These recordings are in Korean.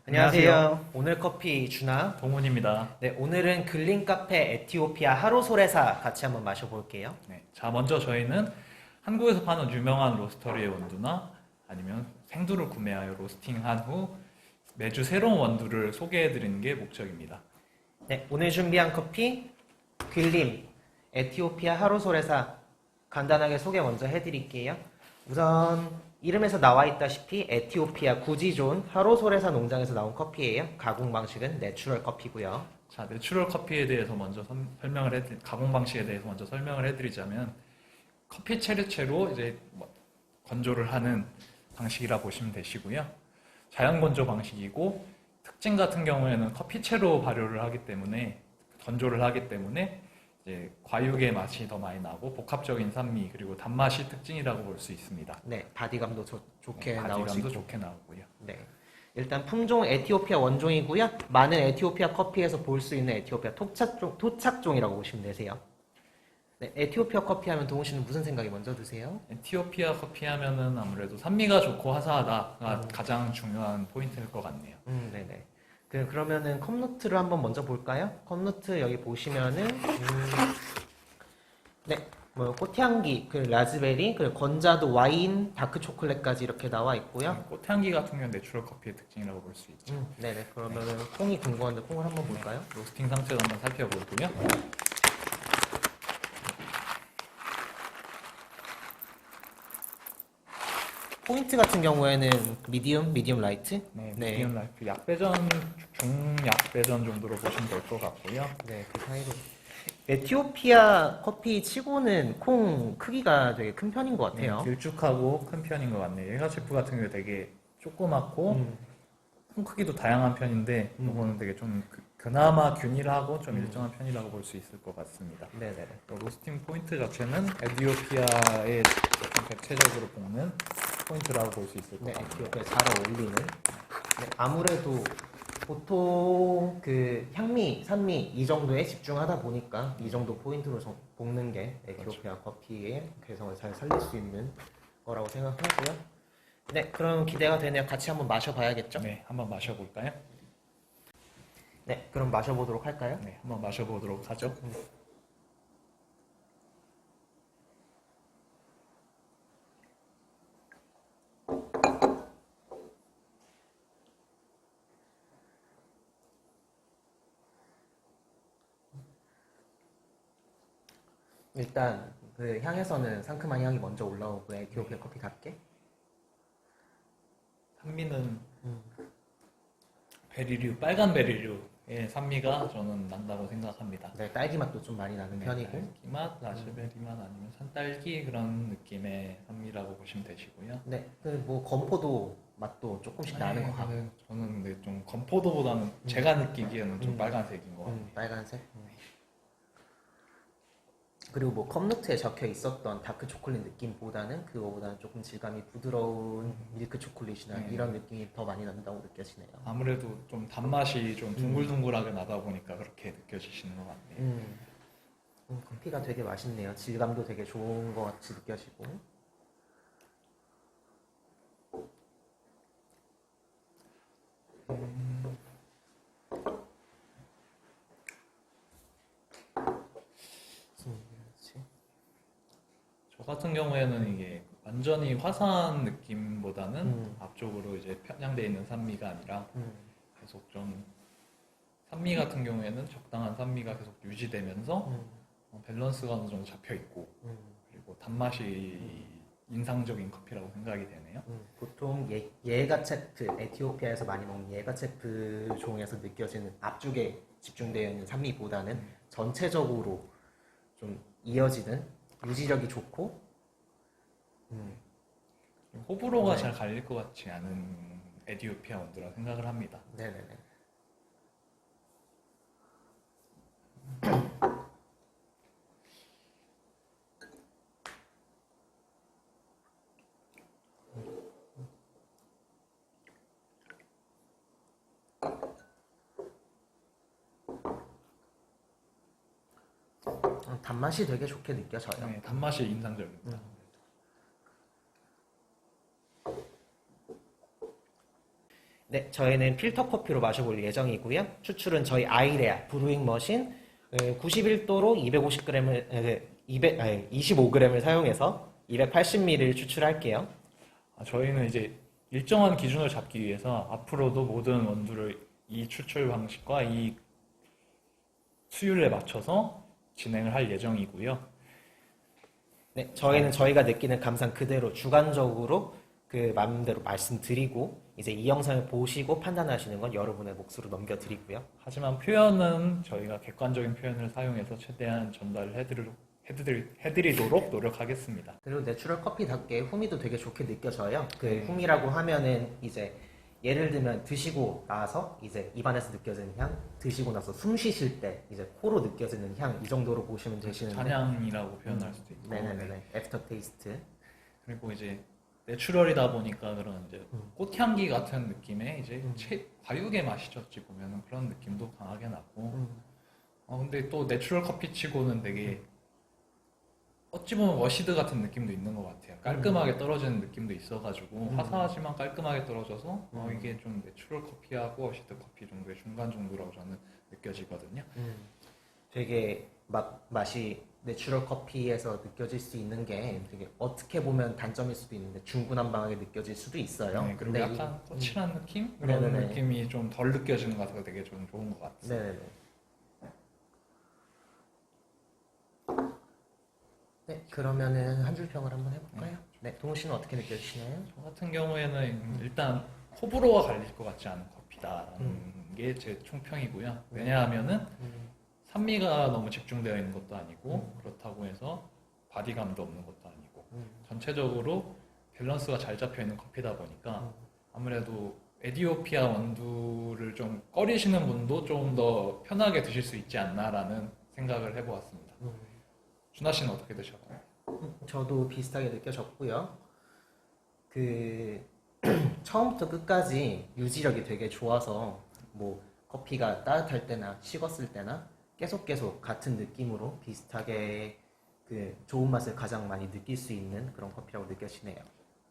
안녕하세요. 오늘 커피 준하. 동훈입니다. 네, 오늘은 글린 카페 에티오피아 하루솔에사 같이 한번 마셔볼게요. 네, 자 먼저 저희는 한국에서 파는 유명한 로스터리의 원두나 아니면 생두를 구매하여 로스팅한 후 매주 새로운 원두를 소개해드리는 게 목적입니다. 네, 오늘 준비한 커피 글린 에티오피아 하루솔에사 간단하게 소개 먼저 해드릴게요. 우선 이름에서 나와 있다시피 에티오피아 구지존 하루솔에사 농장에서 나온 커피예요. 가공 방식은 내추럴 커피고요. 자, 내추럴 커피에 대해서 먼저 가공 방식에 대해서 먼저 설명을 해드리자면 커피 체르체로 이제 건조를 하는 방식이라 보시면 되시고요. 자연 건조 방식이고 특징 같은 경우에는 커피채로 발효를 하기 때문에 건조를 하기 때문에 이제 과육의 맛이 더 많이 나고 복합적인 산미 그리고 단맛이 특징이라고 볼 수 있습니다. 네, 바디감도 좋게 네, 나올 수 바디감도 있고. 좋게 나오고요. 네. 일단 품종 에티오피아 원종이고요. 많은 에티오피아 커피에서 볼 수 있는 에티오피아 토착종이라고 보시면 되세요. 네, 에티오피아 커피 하면 동훈 씨는 무슨 생각이 먼저 드세요? 에티오피아 커피 하면은 아무래도 산미가 좋고 화사하다가 가장 중요한 포인트일 것 같네요. 네네. 그러면은 컵노트를 한번 먼저 볼까요? 컵노트 여기 보시면은 네, 뭐 꽃향기, 라즈베리, 건자도 와인, 다크 초콜릿까지 이렇게 나와 있고요. 꽃향기 같은 경우는 내추럴 커피의 특징이라고 볼 수 있죠. 네네. 그러면은 콩이 궁금한데 콩을 한번 볼까요? 로스팅 상태도 한번 살펴보고요. 포인트 같은 경우에는 미디움 라이트. 네, 네. 미디엄 라이프 약배전, 중약배전 정도로 보시면 될 것 같고요. 네, 그 사이로. 에티오피아 커피 치고는 콩 크기가 되게 큰 편인 것 같아요. 네, 길쭉하고 큰 편인 것 같네요. 예가체프 같은 경우 되게 조그맣고 음, 콩 크기도 다양한 편인데 이거는 되게 좀 그나마 균일하고 좀 일정한 편이라고 볼 수 있을 것 같습니다. 네네네. 로스팅 포인트 자체는 에티오피아에 좀 대체적으로 뽑는 포인트라고 볼 수 있을 것 네, 같아요. 에티오피아 잘 어울리는. 네, 아무래도 보통 향미, 산미 이 정도에 집중하다 보니까 이 정도 포인트로 볶는 게 에티오피아 커피의 개성을 잘 살릴 수 있는 거라고 생각하고요. 네, 그럼 기대가 되네요. 같이 한번 마셔봐야겠죠? 네, 한번 마셔볼까요? 네, 그럼 마셔보도록 할까요? 네, 한번 마셔보도록 하죠. 일단 향에서는 상큼한 향이 먼저 올라오고 에티오피아 커피답게. 산미는 음. 베리류, 빨간 베리류의 산미가 저는 난다고 생각합니다. 네, 딸기 맛도 좀 많이 나는 편이고. 딸기 맛, 라즈베리 맛 아니면 산딸기 그런 느낌의 산미라고 보시면 되시고요. 네, 뭐 건포도 맛도 조금씩 나는 것 같고. 저는 근데 좀 건포도보다는 제가 느끼기에는 좀 빨간색인 것 같아요. 빨간색. 그리고 뭐 컵노트에 적혀 있었던 다크 초콜릿 느낌보다는 그거보다는 조금 질감이 부드러운 밀크 초콜릿이나 이런 느낌이 더 많이 난다고 느껴지네요. 아무래도 좀 단맛이 좀 둥글둥글하게 나다 보니까 그렇게 느껴지시는 것 같네요. 커피가 되게 맛있네요. 질감도 되게 좋은 것 같이 느껴지고. 저 같은 경우에는 이게 완전히 화사한 느낌보다는 앞쪽으로 이제 편향되어 있는 산미가 아니라 계속 좀 산미 같은 경우에는 적당한 산미가 계속 유지되면서 밸런스가 어느 정도 잡혀 있고 그리고 단맛이 인상적인 커피라고 생각이 되네요. 보통 예가체프, 에티오피아에서 많이 먹는 예가체프 종에서 느껴지는 앞쪽에 집중되어 있는 산미보다는 전체적으로 좀 이어지는 유지력이 좋고 호불호가 네. 잘 갈릴 것 같지 않은 에티오피아 원두라고 생각을 합니다. 네네네. 단맛이 되게 좋게 느껴져요. 네, 단맛이 인상적입니다. 네, 저희는 필터 커피로 마셔볼 예정이고요. 추출은 저희 아이레아 브루잉 머신 91도로 250g을 25g을 사용해서 280ml를 추출할게요. 저희는 이제 일정한 기준을 잡기 위해서 앞으로도 모든 원두를 이 추출 방식과 이 수율에 맞춰서 진행을 할 예정이고요. 네, 저희는 저희가 느끼는 감상 그대로 주관적으로 그 마음대로 말씀드리고 이제 이 영상을 보시고 판단하시는 건 여러분의 몫으로 넘겨드리고요. 하지만 표현은 저희가 객관적인 표현을 사용해서 최대한 전달을 해드리도록 노력하겠습니다. 그리고 내추럴 커피답게 후미도 되게 좋게 느껴져요. 그 네. 후미라고 하면은 이제 예를 들면 드시고 나서 이제 입안에서 느껴지는 향, 드시고 나서 숨 쉬실 때 이제 코로 느껴지는 향 이 정도로 보시면 되시는데. 잔향이라고 표현할 수도 있고. 네네네. 애프터 테이스트. 그리고 이제 내추럴이다 보니까 그런 이제 꽃향기 같은 느낌의 이제 과육의 맛이죠. 어찌 보면은 그런 느낌도 강하게 나고. 근데 또 내추럴 커피치고는 되게 어찌 보면 워시드 같은 느낌도 있는 것 같아요. 깔끔하게 떨어지는 느낌도 있어가지고 화사하지만 깔끔하게 떨어져서 이게 좀 내추럴 커피하고 워시드 커피 정도의 중간 정도라고 저는 느껴지거든요. 되게 맛이 내추럴 커피에서 느껴질 수 있는 게 되게 어떻게 보면 단점일 수도 있는데 중구난방하게 느껴질 수도 있어요. 네, 그리고 근데 약간 거칠한 느낌? 그런 네네네. 느낌이 좀 덜 느껴지는 것 같아서 되게 좀 좋은 것 같아요. 네네네. 네, 그러면은 한 줄 평을 한번 해볼까요? 네, 동훈 씨는 어떻게 느껴지시나요? 저 같은 경우에는 일단 호불호가 갈릴 것 같지 않은 커피다라는 게 제 총평이고요. 왜냐하면은 산미가 너무 집중되어 있는 것도 아니고 그렇다고 해서 바디감도 없는 것도 아니고 전체적으로 밸런스가 잘 잡혀 있는 커피다 보니까 아무래도 에디오피아 원두를 좀 꺼리시는 분도 좀 더 편하게 드실 수 있지 않나라는 생각을 해보았습니다. 준하 씨는 어떻게 드셨나요? 저도 비슷하게 느껴졌고요. 그 처음부터 끝까지 유지력이 되게 좋아서 뭐 커피가 따뜻할 때나 식었을 때나 계속 같은 느낌으로 비슷하게 그 좋은 맛을 가장 많이 느낄 수 있는 그런 커피라고 느껴지네요.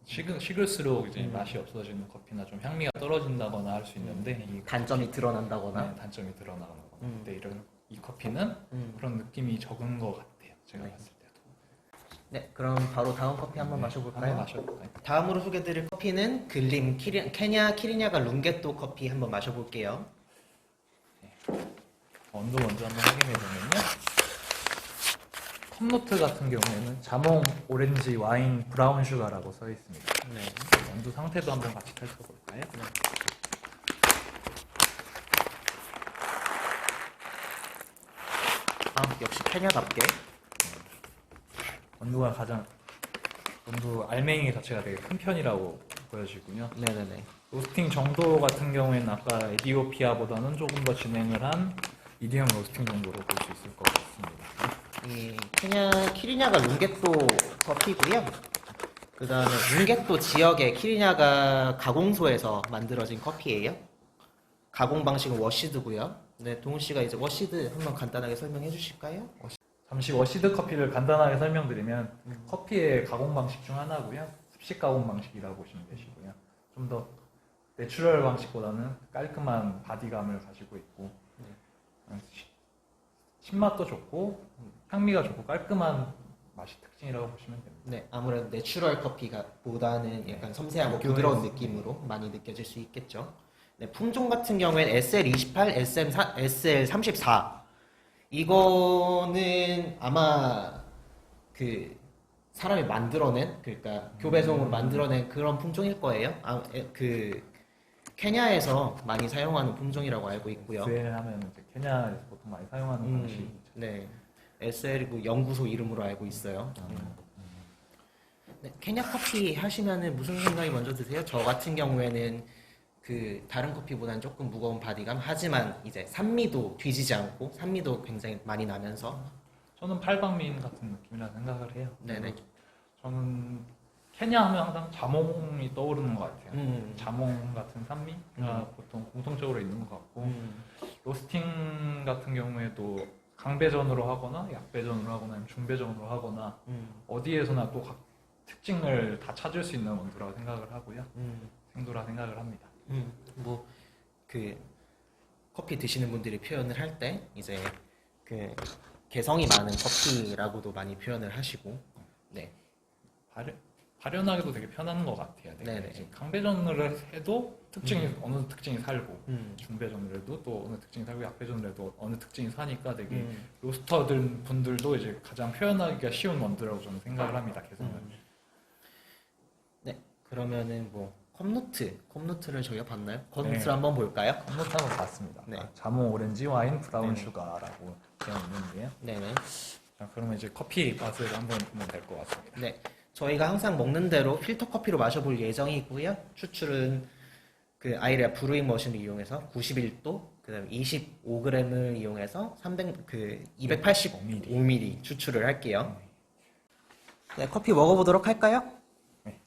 식을수록 이제 맛이 없어지는 커피나 좀 향미가 떨어진다거나 할 수 있는데 이 단점이 드러난다거나. 단점이 드러나거나 근데 이 커피는 그런 느낌이 적은 것 같아요. 제가 네. 봤을 때도. 네, 그럼 바로 다음 커피 한번 마셔볼까요? 한번 마셔볼까요? 다음으로 소개드릴 커피는 글림 케냐 키리냐가 룽게또 커피 한번 마셔볼게요. 원두 먼저 한번 확인해 보면요. 컵노트 같은 경우에는 자몽, 오렌지, 와인, 브라운 슈가라고 써 있습니다. 네. 원두 상태도 한번 같이 살펴볼까요? 역시 케냐답게. 원두 알맹이 자체가 되게 큰 편이라고 보여지고요. 네네네. 로스팅 정도 같은 경우에는 아까 에디오피아보다는 조금 더 진행을 한 미디엄 로스팅 정도로 볼 수 있을 것 같습니다. 이 케냐 키리냐가 룽게또 커피고요. 그 다음에 룽게또 지역의 키리냐가 가공소에서 만들어진 커피예요. 가공 방식은 워시드고요. 네, 동훈 씨가 이제 워시드 한번 간단하게 설명해 주실까요? 잠시 워시드 커피를 간단하게 설명드리면 커피의 가공 방식 중 하나고요. 습식 가공 방식이라고 보시면 되시고요. 좀 더 내추럴 방식보다는 깔끔한 바디감을 가지고 있고 신맛도 좋고 향미가 좋고 깔끔한 맛이 특징이라고 보시면 됩니다. 네, 아무래도 내추럴 커피가 보다는 약간 섬세하고 네. 부드러운 느낌으로 많이 느껴질 수 있겠죠. 네, 품종 같은 경우에는 SL28, SL34 이거는 아마 그 사람이 만들어낸 그러니까 교배송으로 만들어낸 그런 품종일 거예요. 그 케냐에서 많이 사용하는 품종이라고 알고 있고요. SL 하면 이제 케냐에서 보통 많이 사용하는 방식. 네, SL 연구소 이름으로 알고 있어요. 네, 케냐 커피 하시면은 무슨 생각이 먼저 드세요? 저 같은 경우에는 그 다른 커피보다는 조금 무거운 바디감 하지만 이제 산미도 뒤지지 않고 산미도 굉장히 많이 나면서 저는 팔방미인 같은 느낌이라 생각을 해요. 네네. 저는 케냐 하면 항상 자몽이 떠오르는 것 같아요. 자몽 같은 산미가 보통 공통적으로 있는 것 같고 로스팅 같은 경우에도 강배전으로 하거나 약배전으로 하거나 아니면 중배전으로 하거나 어디에서나 또 각 특징을 다 찾을 수 있는 원두라고 생각을 하고요. 생두라 생각을 합니다. 뭐 그 커피 드시는 분들이 표현을 할 때 이제 그 개성이 많은 커피라고도 많이 표현을 하시고, 네, 발현하기도 되게 편한 것 같아요. 되게 네네. 지금 강배전을 해도 특징이 어느 특징이 살고 음, 중배전을 해도 또 어느 특징이 살고 약배전을 해도 어느 특징이 사니까 되게 음, 로스터들 분들도 이제 가장 표현하기가 쉬운 원두라고 저는 생각을 합니다. 개성은. 네, 그러면은 뭐 컵노트를 저희가 봤나요? 네. 컵노트를 한번 볼까요? 한번 한번 봤습니다. 네. 자몽 오렌지 와인 브라운 네네. 슈가라고 되어 있는데요. 네네. 자, 그러면 이제 커피 맛을 한번 보면 될 것 같습니다. 네, 저희가 항상 먹는 대로 필터 커피로 마셔볼 예정이고요. 추출은 그 아이리아 브루잉 머신을 이용해서 91도, 그다음에 25g을 이용해서 285ml 추출을 할게요. 네, 커피 먹어보도록 할까요? 네.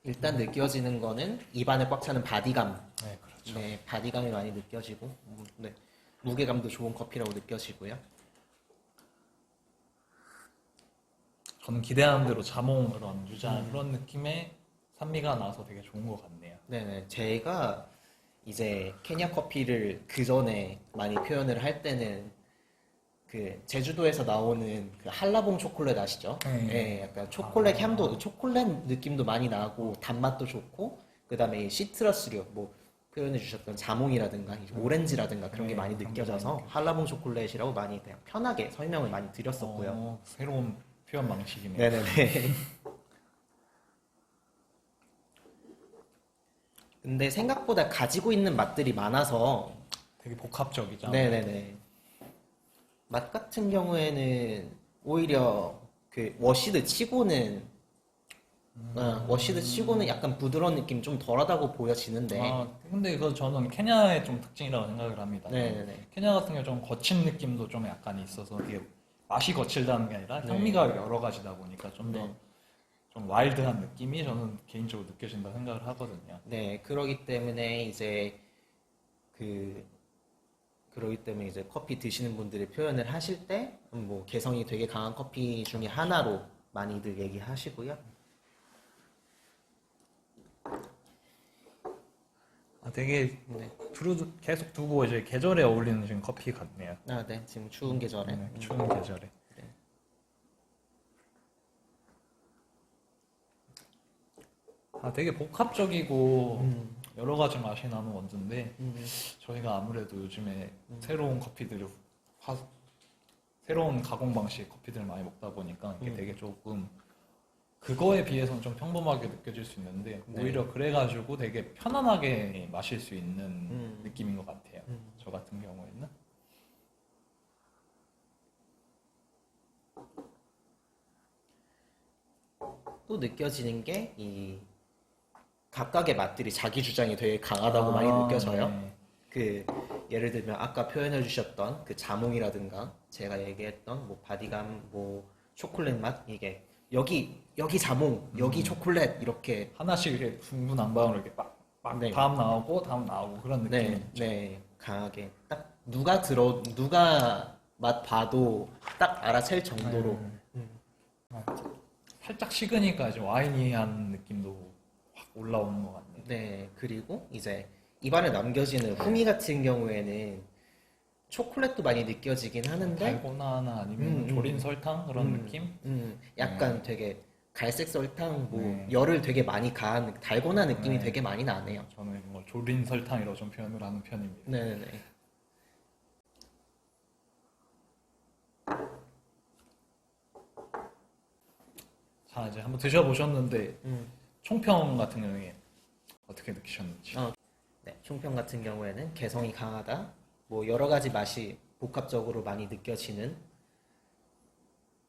일단 느껴지는 거는 입안에 꽉 차는 바디감. 네, 그렇죠. 네, 바디감이 많이 느껴지고, 네, 무게감도 좋은 커피라고 느껴지고요. 저는 기대하는 대로 자몽 그런 유자한 그런 느낌의 산미가 나서 되게 좋은 것 같네요. 네네, 제가 이제 케냐 커피를 그 전에 많이 표현을 할 때는 그 제주도에서 나오는 그 한라봉 초콜릿 아시죠? 네. 예, 약간 초콜릿 향도, 초콜릿 느낌도 많이 나고 단맛도 좋고, 그다음에 이 시트러스류 뭐 표현해 주셨던 자몽이라든가 이제 오렌지라든가 그런 게 네, 많이 그런 게 느껴져서 많이 한라봉 초콜릿이라고 많이 그냥 편하게 설명을 많이 드렸었고요. 새로운 표현 방식이네요. 네네네. 근데 생각보다 가지고 있는 맛들이 많아서 되게 복합적이죠. 네네네. 맛 같은 경우에는 오히려 그 워시드 치고는 워시드 치고는 약간 부드러운 느낌 좀 덜하다고 보여지는데 근데 이거 저는 케냐의 좀 특징이라고 생각을 합니다. 네네네. 케냐 같은 경우 좀 거친 느낌도 좀 약간 있어서 이게 맛이 거칠다는 게 아니라 네. 향미가 여러 가지다 보니까 좀 더 네. 좀 와일드한 느낌이 저는 개인적으로 느껴진다 생각을 하거든요. 네, 그러기 때문에 이제 그 그러기 때문에 이제 커피 드시는 분들이 표현을 하실 때 뭐 개성이 되게 강한 커피 중에 하나로 많이들 얘기하시고요. 되게 네. 계속 두고 이제 계절에 어울리는 지금 커피 같네요. 아, 네. 지금 추운 계절에. 추운 계절에. 네. 되게 복합적이고 음, 여러 가지 맛이 나는 원두인데 음, 저희가 아무래도 요즘에 새로운 커피들을 새로운 가공 방식의 커피들을 많이 먹다 보니까 이게 되게 조금 그거에 비해서는 좀 평범하게 느껴질 수 있는데 네. 오히려 그래가지고 되게 편안하게 마실 수 있는 느낌인 것 같아요. 음. 저 같은 경우에는. 또 느껴지는 게 이 각각의 맛들이 자기 주장이 되게 강하다고 많이 느껴져요. 네. 그 예를 들면 아까 표현해 주셨던 그 자몽이라든가 제가 얘기했던 뭐 바디감, 뭐 초콜릿 맛 이게 여기 자몽, 여기 초콜릿 이렇게 하나씩 이렇게 중구난방으로 이렇게 막 네. 다음 나오고 그런 느낌이 네, 있죠. 네, 강하게 딱 누가 맛 봐도 딱 알아챌 정도로 살짝 식으니까 이제 와이니한 느낌도 확 올라오는 것 같네요. 네, 그리고 이제 입안에 남겨지는 후미 같은 경우에는 초콜릿도 많이 느껴지긴 하는데 달고나나 아니면 조린 설탕 그런 느낌? 약간 되게 갈색 설탕, 뭐 네. 열을 되게 많이 가한 달고나 느낌이 네. 되게 많이 나네요. 저는 뭐 조린 설탕이라고 좀 표현을 하는 편입니다. 네네네. 자, 이제 한번 드셔보셨는데 음. 총평 같은 경우에 어떻게 느끼셨는지. 네, 총평 같은 경우에는 개성이 강하다. 뭐 여러 가지 맛이 복합적으로 많이 느껴지는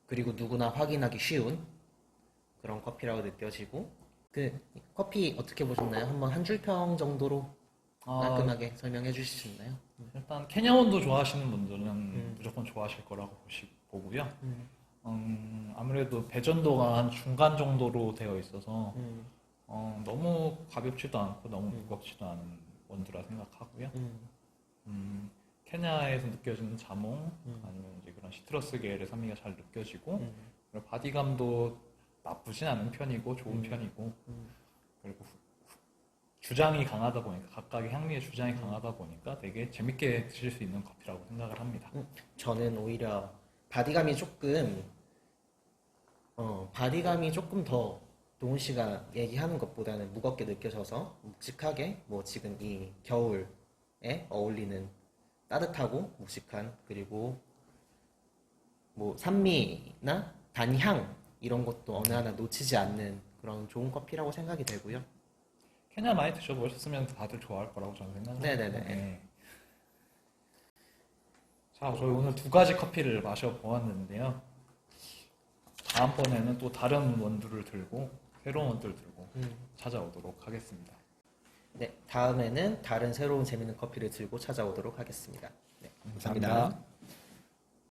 그리고 누구나 확인하기 쉬운 그런 커피라고 느껴지고 그 커피 어떻게 보셨나요? 한번 한 줄 평 정도로 깔끔하게 설명해 주실 수 있나요? 일단 케냐 원두 좋아하시는 분들은 무조건 좋아하실 거라고 보고요. 아무래도 배전도가 한 중간 정도로 되어 있어서 너무 가볍지도 않고 너무 무겁지도 않은 원두라 생각하고요. 케냐에서 느껴지는 자몽 아니면 이제 그런 시트러스 계열의 산미가 잘 느껴지고 그리고 바디감도 나쁘진 않은 편이고 좋은 편이고 그리고 주장이 강하다 보니까 각각의 향미의 주장이 강하다 보니까 되게 재밌게 드실 수 있는 커피라고 생각을 합니다. 저는 오히려 바디감이 조금 더 동훈 씨가 얘기하는 것보다는 무겁게 느껴져서 묵직하게 뭐 지금 이 겨울에 어울리는 따뜻하고 묵직한 그리고 뭐 산미나 단향 이런 것도 어느 하나 놓치지 않는 그런 좋은 커피라고 생각이 되고요. 케냐 많이 드셔보셨으면 다들 좋아할 거라고 저는 생각합니다. 네네네. 네. 자, 저희 오늘 두 가지 커피를 마셔보았는데요. 다음번에는 또 다른 원두를 들고 새로운 원두를 들고 찾아오도록 하겠습니다. 네, 다음에는 다른 새로운 재밌는 커피를 들고 찾아오도록 하겠습니다. 네, 감사합니다. 감사합니다.